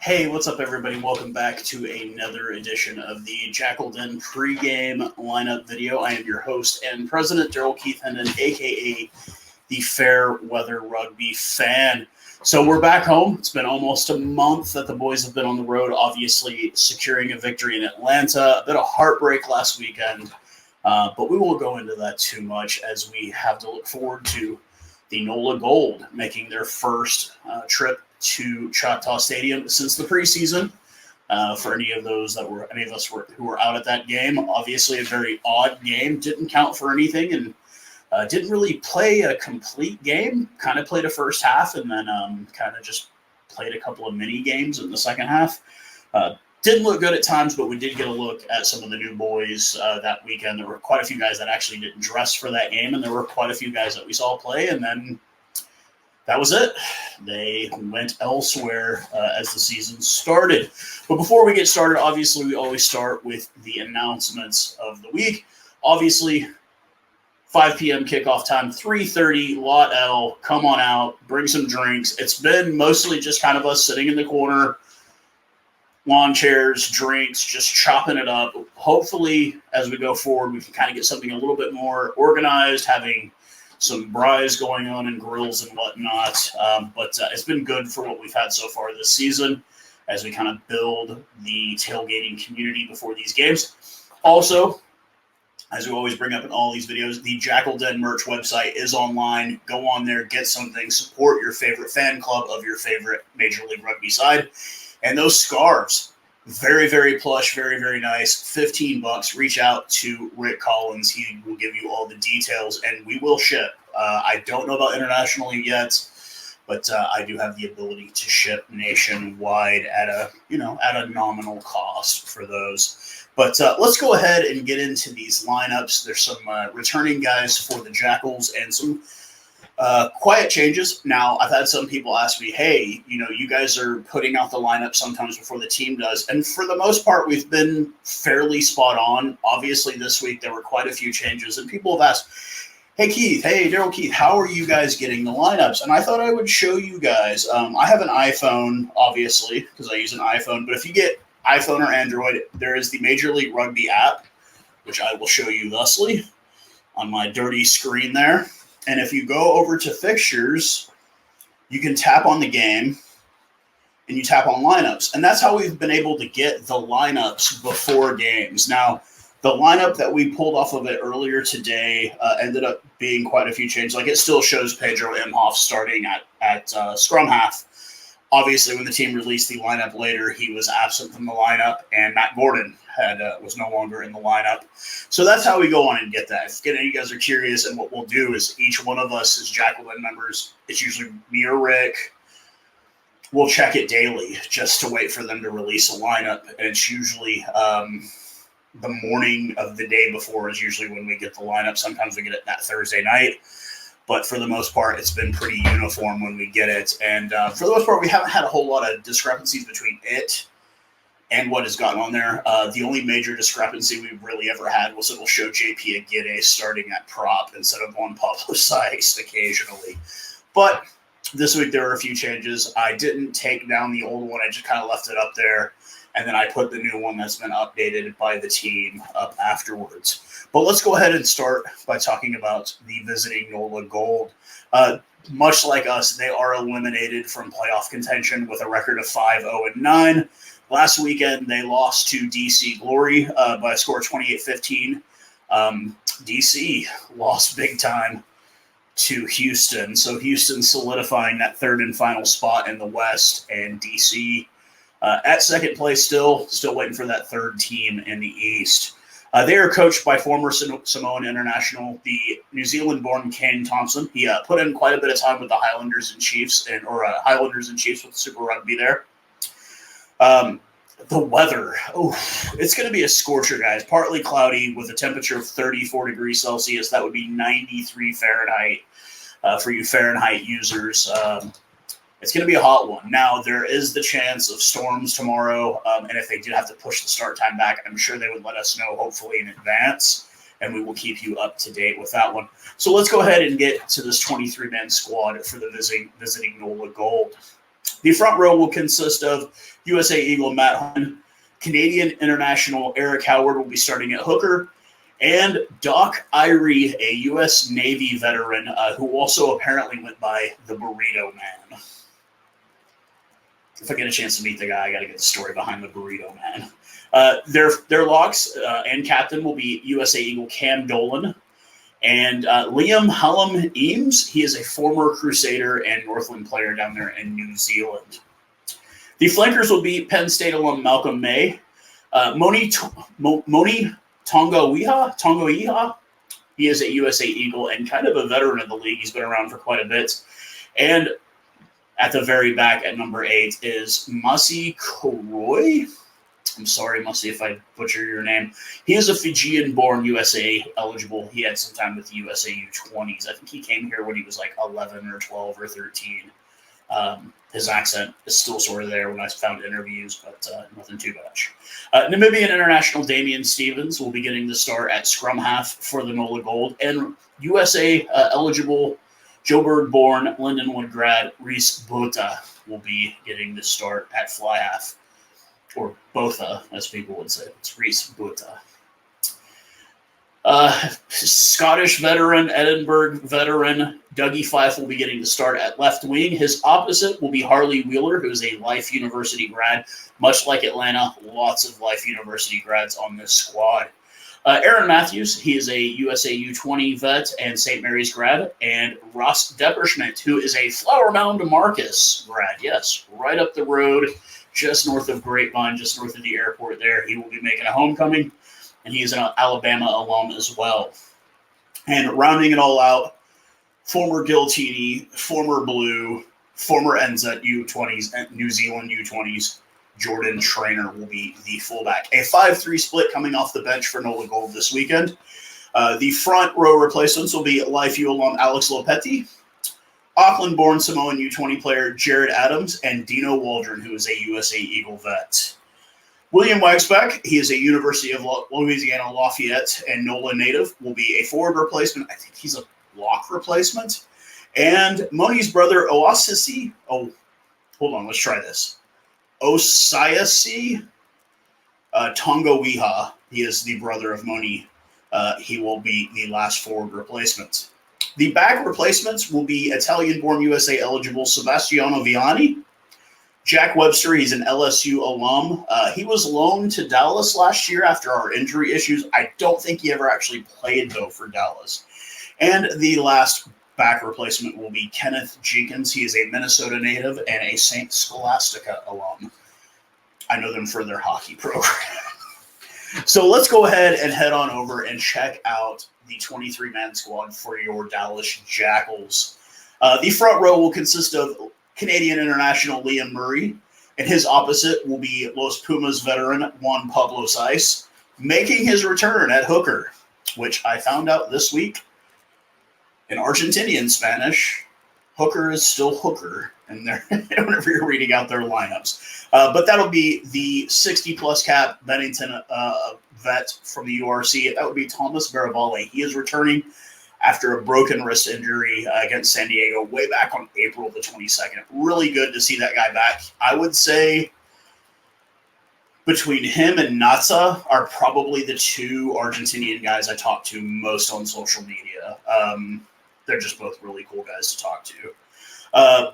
Hey, what's up, everybody? Welcome back to another edition of the Jackals pregame lineup video. I am your host and president, Daryl Keith Hendon, aka the Fair Weather Rugby Fan. So we're back home. It's been almost a month that the boys have been on the road, obviously securing a victory in Atlanta. A bit of heartbreak last weekend, but we won't go into that too much as we have to look forward to the NOLA Gold making their first trip to Choctaw Stadium since the preseason. For any of us who were out at that game, obviously a very odd game, didn't count for anything, and didn't really play a complete game. Kind of played a first half, and then kind of just played a couple of mini games in the second half. Didn't look good at times, but we did get a look at some of the new boys that weekend. There were quite a few guys that actually didn't dress for that game, and there were quite a few guys that we saw play, and then that was it. They went elsewhere as the season started. But before we get started, obviously, we always start with the announcements of the week. Obviously, 5 p.m. kickoff time, 3:30, Lot L. Come on out, bring some drinks. It's been mostly just kind of us sitting in the corner, lawn chairs, drinks, just chopping it up. Hopefully, as we go forward, we can kind of get something a little bit more organized, having some braais going on and grills and whatnot. But it's been good for what we've had so far this season as we kind of build the tailgating community before these games. Also, as we always bring up in all these videos, the Jackal Den merch website is online. Go on there, get something, support your favorite fan club of your favorite Major League Rugby side. And those scarves, very, very plush, very, very nice. $15. Reach out to Rick Collins. He will give you all the details, and we will ship. I don't know about internationally yet, but I do have the ability to ship nationwide at a nominal cost for those. But let's go ahead and get into these lineups. There's some returning guys for the Jackals and some quiet changes. Now, I've had some people ask me, hey, you guys are putting out the lineup sometimes before the team does. And for the most part, we've been fairly spot on. Obviously, this week there were quite a few changes. And people have asked, hey, Keith, hey, Daryl Keith, how are you guys getting the lineups? And I thought I would show you guys. I have an iPhone, obviously, because I use an iPhone. But if you get iPhone or Android, there is the Major League Rugby app, which I will show you thusly on my dirty screen there. And if you go over to fixtures, you can tap on the game and you tap on lineups. And that's how we've been able to get the lineups before games. Now, the lineup that we pulled off of it earlier today ended up being quite a few changes. Like, it still shows Pedro Imhoff starting at scrum half. Obviously, when the team released the lineup later, he was absent from the lineup, and Matt Gordon was no longer in the lineup. So that's how we go on and get that. If any of you guys are curious, and what we'll do is each one of us as Jacqueline members, it's usually me or Rick, we'll check it daily just to wait for them to release a lineup. And it's usually the morning of the day before is usually when we get the lineup. Sometimes we get it that Thursday night. But for the most part, it's been pretty uniform when we get it. And for the most part, we haven't had a whole lot of discrepancies between it and what has gotten on there. The only major discrepancy we've really ever had was it'll show JP Aguirre starting at prop instead of on Pablo Saiz occasionally. But this week there were a few changes. I didn't take down the old one. I just kind of left it up there. And then I put the new one that's been updated by the team up afterwards. But let's go ahead and start by talking about the visiting NOLA Gold. Much like us, they are eliminated from playoff contention with a record of 5-0-9. Last weekend, they lost to DC Glory by a score of 28-15. DC lost big time to Houston. So Houston solidifying that third and final spot in the West, and DC at second place still waiting for that third team in the East. They are coached by former Samoan international, the New Zealand-born Kane Thompson. He put in quite a bit of time with the Highlanders and Chiefs, Highlanders and Chiefs with Super Rugby there. The weather, it's going to be a scorcher, guys. Partly cloudy with a temperature of 34 degrees Celsius. That would be 93 Fahrenheit for you Fahrenheit users. It's going to be a hot one. Now, there is the chance of storms tomorrow, and if they did have to push the start time back, I'm sure they would let us know, hopefully in advance, and we will keep you up to date with that one. So let's go ahead and get to this 23-man squad for the visiting NOLA Gold. The front row will consist of USA Eagle Matt Hunt, Canadian International Eric Howard will be starting at hooker, and Doc Irie, a U.S. Navy veteran who also apparently went by the Burrito Man. If I get a chance to meet the guy, I got to get the story behind the Burrito Man. Their locks and captain will be USA Eagle Cam Dolan and Liam Hallam Eames. He is a former Crusader and Northland player down there in New Zealand. The flankers will be Penn State alum Malcolm May, Moni Tongoiha. He is a USA Eagle and kind of a veteran of the league. He's been around for quite a bit. And at the very back at number 8 is Masi Koroi. I'm sorry, Masi, if I butcher your name. He is a Fijian-born USA eligible. He had some time with the USA U20s. I think he came here when he was like 11 or 12 or 13. His accent is still sort of there when I found interviews, but nothing too much. Namibian international Damian Stevens will be getting the start at scrum half for the NOLA Gold, and USA eligible Joburg-born Lindenwood grad Reese Bota will be getting the start at fly half, or Botha, as people would say. It's Reese Bota. Scottish veteran, Edinburgh veteran, Dougie Fife will be getting the start at left wing. His opposite will be Harley Wheeler, who is a Life University grad. Much like Atlanta, lots of Life University grads on this squad. Aaron Matthews, he is a USA U20 vet and St. Mary's grad. And Ross Depperschmidt, who is a Flower Mound Marcus grad. Yes, right up the road, just north of Grapevine, just north of the airport there. He will be making a homecoming. And he is an Alabama alum as well. And rounding it all out, former Giltini, former Blue, former NZ U20s, and New Zealand U20s, Jordan Trainer will be the fullback. A 5-3 split coming off the bench for NOLA Gold this weekend. The front row replacements will be Life U alum Alex Lopetti, Auckland-born Samoan U20 player Jared Adams, and Dino Waldron, who is a USA Eagle vet. William Wagsback, he is a University of Louisiana Lafayette and NOLA native, will be a forward replacement. I think he's a lock replacement. And Moni's brother, Osiasi, let's try this. Osiasi Tongoiha, he is the brother of Moni. He will be the last forward replacement. The back replacements will be Italian-born USA eligible Sebastiano Viani, Jack Webster, he's an LSU alum. He was loaned to Dallas last year after our injury issues. I don't think he ever actually played, though, for Dallas. And the last back replacement will be Kenneth Jenkins. He is a Minnesota native and a St. Scholastica alum. I know them for their hockey program. So let's go ahead and head on over and check out the 23-man squad for your Dallas Jackals. The front row will consist of Canadian international Liam Murray, and his opposite will be Los Pumas veteran Juan Pablo Saiz, making his return at hooker, which I found out this week in Argentinian Spanish. Hooker is still hooker, and whenever you're reading out their lineups. But that'll be the 60-plus cap Bennington vet from the URC. That would be Thomas Barabale. He is returning after a broken wrist injury against San Diego way back on April the 22nd. Really good to see that guy back. I would say between him and Natsa are probably the two Argentinian guys I talk to most on social media. They're just both really cool guys to talk to.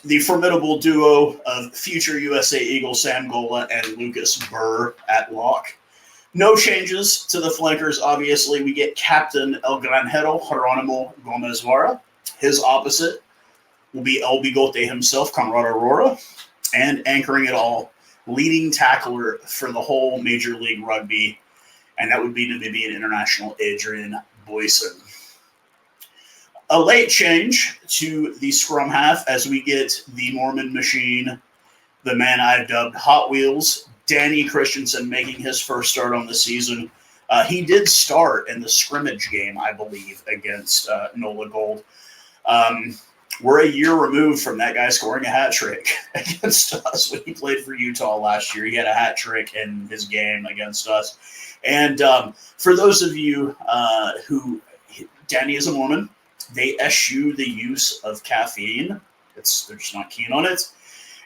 The formidable duo of future USA Eagle Sam Gola and Lucas Burr at lock. No changes to the flankers, obviously. We get Captain El Granjero Geronimo Gomez Vara. His opposite will be El Bigote himself, Conrad Aurora. And anchoring it all, leading tackler for the whole Major League Rugby, and that would be Namibian international Adrian Boyson. A late change to the scrum half as we get the Norman Machine, the man I've dubbed Hot Wheels, Danny Christensen making his first start on the season. He did start in the scrimmage game, I believe, against NOLA Gold. We're a year removed from that guy scoring a hat trick against us when he played for Utah last year. He had a hat trick in his game against us. And for those of you who, Danny is a Mormon, they eschew the use of caffeine. They're just not keen on it.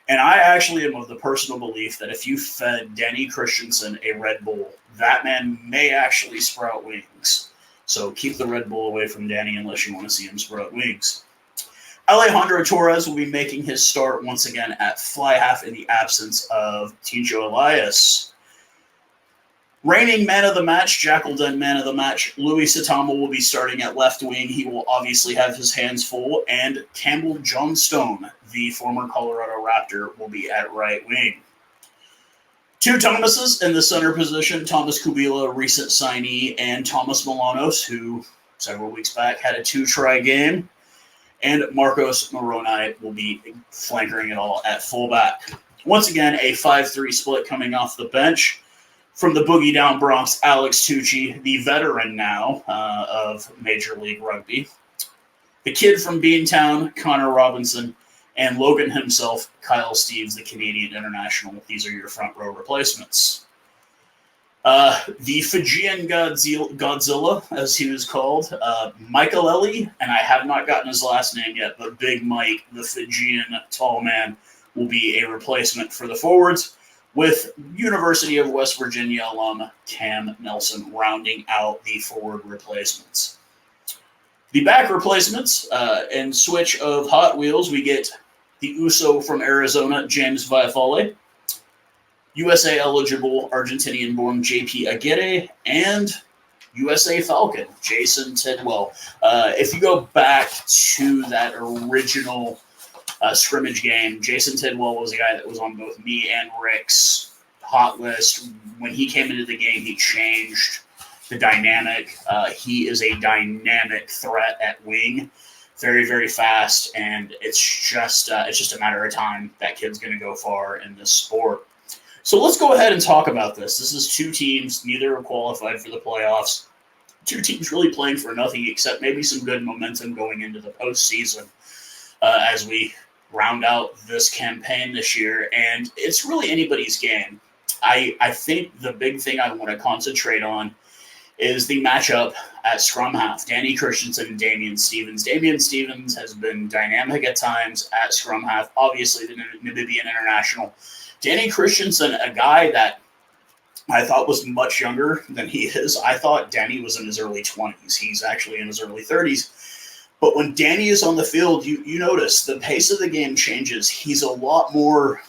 And I actually am of the personal belief that if you fed Danny Christensen a Red Bull, that man may actually sprout wings. So keep the Red Bull away from Danny unless you want to see him sprout wings. Alejandro Torres will be making his start once again at fly half in the absence of Tijo Elias. Reigning man of the match, Jackal Den man of the match, Louis Satama will be starting at left wing. He will obviously have his hands full. And Campbell Johnstone, the former Colorado Raptor, will be at right wing. Two Thomases in the center position, Thomas Kubila, recent signee, and Thomas Milanos, who several weeks back had a 2-try game. And Marcos Moroni will be flankering it all at fullback. Once again, a 5-3 split coming off the bench. From the Boogie Down Bronx, Alex Tucci, the veteran now of Major League Rugby. The kid from Beantown, Connor Robinson, and Logan himself, Kyle Steeves, the Canadian international. These are your front row replacements. The Fijian Godzilla, as he was called, Michael Ellie, and I have not gotten his last name yet, but Big Mike, the Fijian tall man, will be a replacement for the forwards, with University of West Virginia alum Cam Nelson rounding out the forward replacements. The back replacements, and switch of Hot Wheels, we get the USO from Arizona, James Viafale, USA eligible Argentinian-born JP Aguirre, and USA Falcon, Jason Tidwell. If you go back to that original scrimmage game, Jason Tidwell was a guy that was on both me and Rick's hot list. When he came into the game, he changed the dynamic. He is a dynamic threat at wing, very, very fast, and it's just a matter of time that kid's going to go far in this sport. So let's go ahead and talk about this. This is two teams, neither are qualified for the playoffs. Two teams really playing for nothing except maybe some good momentum going into the postseason as we round out this campaign this year. And it's really anybody's game. I think the big thing I want to concentrate on is the matchup at scrum half. Danny Christensen and Damian Stevens. Damian Stevens has been dynamic at times at scrum half, obviously the Namibian international. Danny Christensen, a guy that I thought was much younger than he is. I thought Danny was in his early 20s. He's actually in his early 30s. But when Danny is on the field, you notice the pace of the game changes. He's a lot more,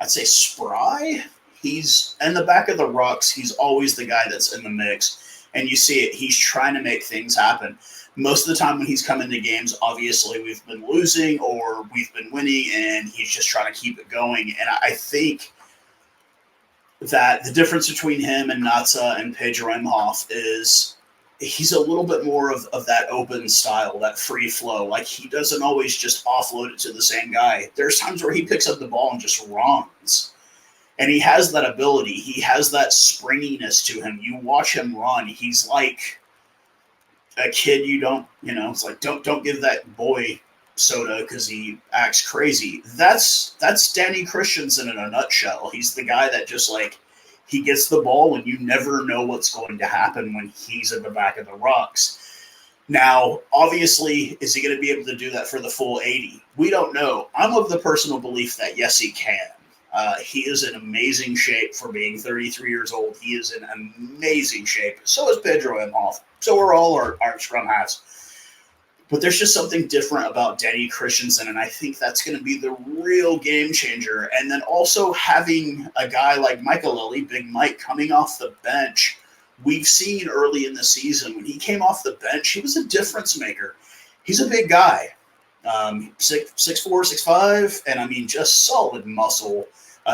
I'd say, spry. He's in the back of the rucks. He's always the guy that's in the mix. And you see it. He's trying to make things happen. Most of the time when he's come into games, obviously we've been losing or we've been winning, and he's just trying to keep it going. And I think that the difference between him and Natsa and Pedro Imhoff is he's a little bit more of that open style, that free flow. Like, he doesn't always just offload it to the same guy. There's times where he picks up the ball and just runs. And he has that ability. He has that springiness to him. You watch him run. He's like a kid it's like, don't give that boy soda because he acts crazy. That's Danny Christensen in a nutshell. He's the guy that just, like, he gets the ball and you never know what's going to happen when he's in the back of the rucks. Now, obviously, is he going to be able to do that for the full 80? We don't know. I'm of the personal belief that yes, he can. He is in amazing shape for being 33 years old. He is in amazing shape. So is Pedro Imhoff. So are all our scrum halves. But there's just something different about Danny Christensen, and I think that's going to be the real game changer. And then also having a guy like Michael Lilly, Big Mike, coming off the bench. We've seen early in the season when he came off the bench, he was a difference maker. He's a big guy, 6'4", 6'5", and I mean, just solid muscle.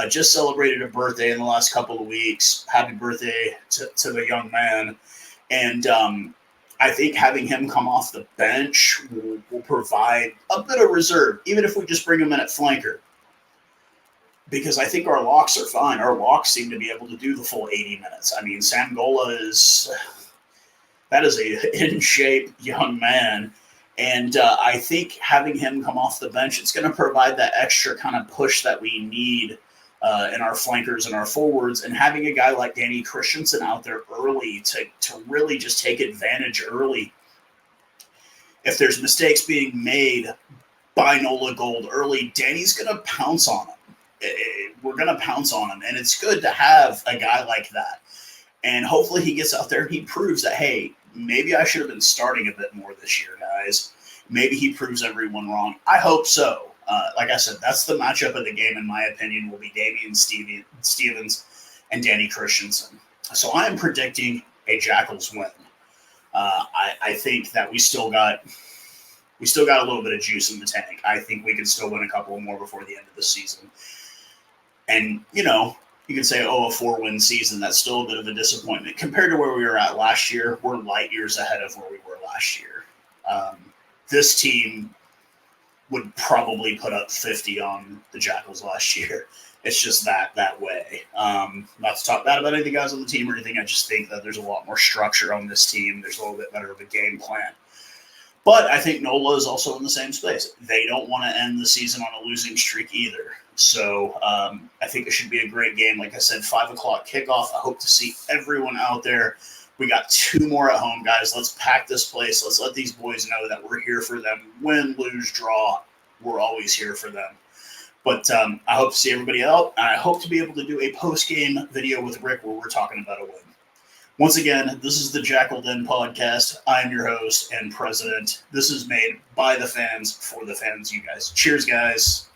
Just celebrated a birthday in the last couple of weeks. Happy birthday to the young man. And I think having him come off the bench will provide a bit of reserve, even if we just bring him in at flanker. Because I think our locks are fine. Our locks seem to be able to do the full 80 minutes. I mean, Sam Gola is a in-shape young man. And I think having him come off the bench, it's going to provide that extra kind of push that we need in our flankers and our forwards, and having a guy like Danny Christensen out there early to really just take advantage early. If there's mistakes being made, buy NOLA Gold early, Danny's going to pounce on him. We're going to pounce on him. And it's good to have a guy like that. And hopefully he gets out there and he proves that, hey, maybe I should have been starting a bit more this year, guys. Maybe he proves everyone wrong. I hope so. Like I said, that's the matchup of the game, in my opinion, will be Damian Stevens and Danny Christensen. So I am predicting a Jackals win. I think that we still got a little bit of juice in the tank. I think we can still win a couple more before the end of the season. And, you know, you can say, oh, a 4-win season, that's still a bit of a disappointment. Compared to where we were at last year, we're light years ahead of where we were last year. This team would probably put up 50 on the Jackals last year. It's just that way. Not to talk bad about any of the guys on the team or anything. I just think that there's a lot more structure on this team. There's a little bit better of a game plan. But I think NOLA is also in the same space. They don't want to end the season on a losing streak either. So I think it should be a great game. Like I said, 5 o'clock kickoff. I hope to see everyone out there. We got 2 more at home, guys. Let's pack this place. Let's let these boys know that we're here for them. Win, lose, draw, we're always here for them. But I hope to see everybody out. And I hope to be able to do a post-game video with Rick where we're talking about a win. Once again, this is the Jackal Den podcast. I'm your host and president. This is made by the fans, for the fans, you guys. Cheers, guys.